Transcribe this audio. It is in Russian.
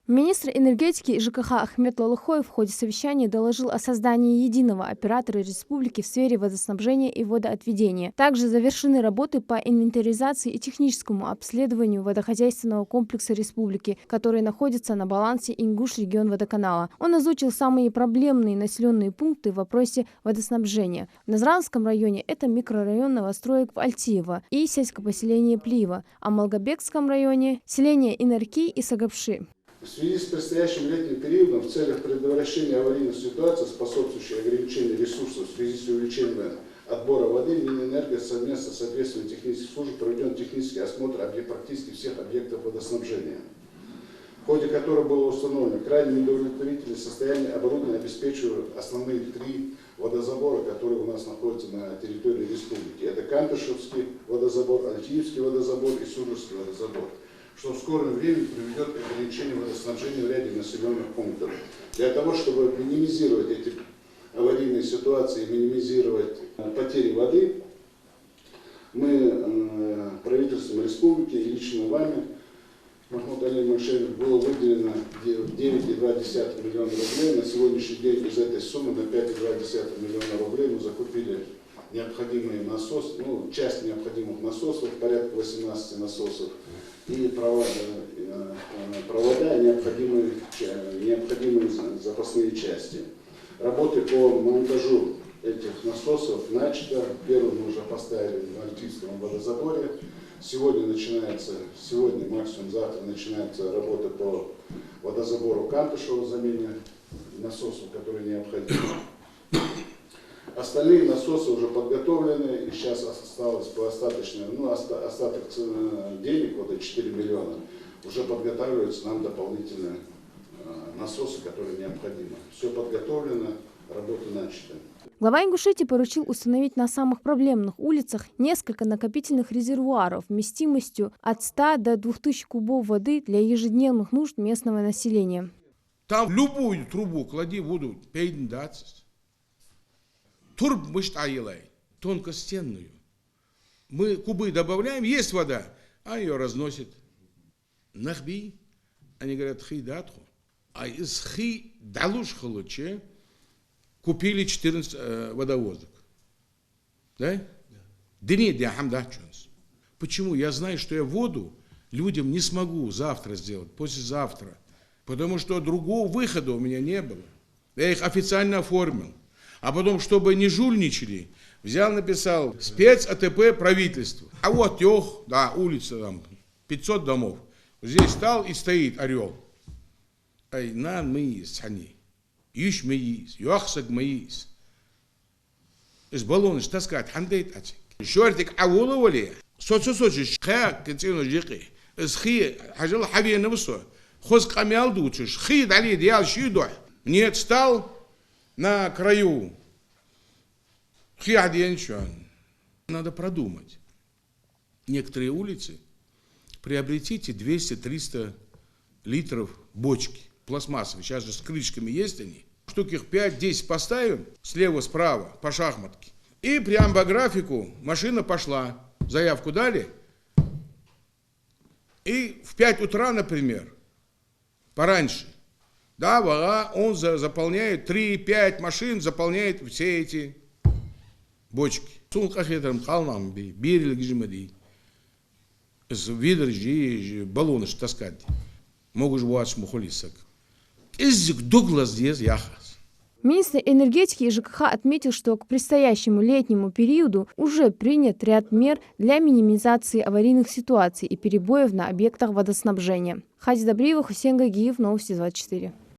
Министр энергетики и ЖКХ Ахмет Лалыхоев в ходе совещания доложил о создании единого оператора республики в сфере водоснабжения и водоотведения. Также завершены работы по инвентаризации и техническому обследованию водохозяйственного комплекса республики, который находится на балансе Ингуш-регион-водоканала. Он озвучил самые проблемные населенные пункты в вопросе водоснабжения. В Назранском районе это микрорайон новостроек в Альтиево и сельскопоселение Плива, а в Малгобекском районе селение Инарки и Сагапши. В связи с предстоящим летним периодом в целях предотвращения аварийных ситуаций, способствующих ограничению ресурсов в связи с увеличением отбора воды, Минэнерго совместно с соответствующими техническими службами проведен технический осмотр практически всех объектов водоснабжения, в ходе которого было установлено крайне неудовлетворительное состояние оборудования, обеспечивающего основные три водозабора, которые у нас находятся на территории республики. Это Кантышевский водозабор, Альтиевский водозабор и Суджурский водозабор, что в скором времени приведет к ограничению водоснабжения в ряде населенных пунктов. Для того, чтобы минимизировать эти аварийные ситуации, минимизировать потери воды, мы правительством республики и лично вами, Махмуд Али Машевич, было выделено 9,2 миллиона рублей. На сегодняшний день из этой суммы на 5,2 миллиона рублей мы закупили необходимые насосы, часть необходимых насосов, порядка 18 насосов, и провода, необходимые запасные части. Работы по монтажу этих насосов начато. Первый мы уже поставили в Альтийском водозаборе. Сегодня максимум завтра начинается работа по водозабору Кантышева, замене насосов, которые необходимы. Остальные насосы уже подготовлены, и сейчас осталось по остаток денег, вот эти 4 миллиона, уже подготавливаются нам дополнительные насосы, которые необходимы. Все подготовлено, работа начата. Глава Ингушетии поручил установить на самых проблемных улицах несколько накопительных резервуаров вместимостью от 100 до 2000 кубов воды для ежедневных нужд местного населения. Там в любую трубу клади воду, пейдендацись. Турб тонкостенную. Мы кубы добавляем, есть вода, а ее разносит. Нахби, они говорят, хи датху. А из хи далуш халуче купили 14 водовозок. Да? Почему? Я знаю, что я воду людям не смогу завтра сделать, послезавтра. Потому что другого выхода у меня не было. Я их официально оформил. А потом, чтобы не жульничали, взял, написал спец-АТП правительству. А вот улица, там, 500 домов. Здесь стал и стоит орел. Ай, нан миис, хани. Юш миис, юахсак миис. Из баллона таскать, хандейт ацик. Шортик ауловали. Соци, хак, кицину жики. Из хи, хажал хабия набусо. Хоз камял дучиш, хи дали диал шидуа. Нет, стал на краю. Надо продумать. Некоторые улицы приобретите 200-300 литров бочки пластмассовые. Сейчас же с крышками есть они. Штук их 5-10 поставим слева-справа по шахматке. И прямо по графику машина пошла. Заявку дали. И в 5 утра, например, пораньше. Да, он заполняет 3-5 машин, заполняет все эти бочки. Баллоны таскать. Могут же вас мухолисок. Изик Дуглас здесь яхас. Министр энергетики и ЖКХ отметил, что к предстоящему летнему периоду уже принят ряд мер для минимизации аварийных ситуаций и перебоев на объектах водоснабжения. Хади Добриева, Хусейн Гагиев, Новости 24.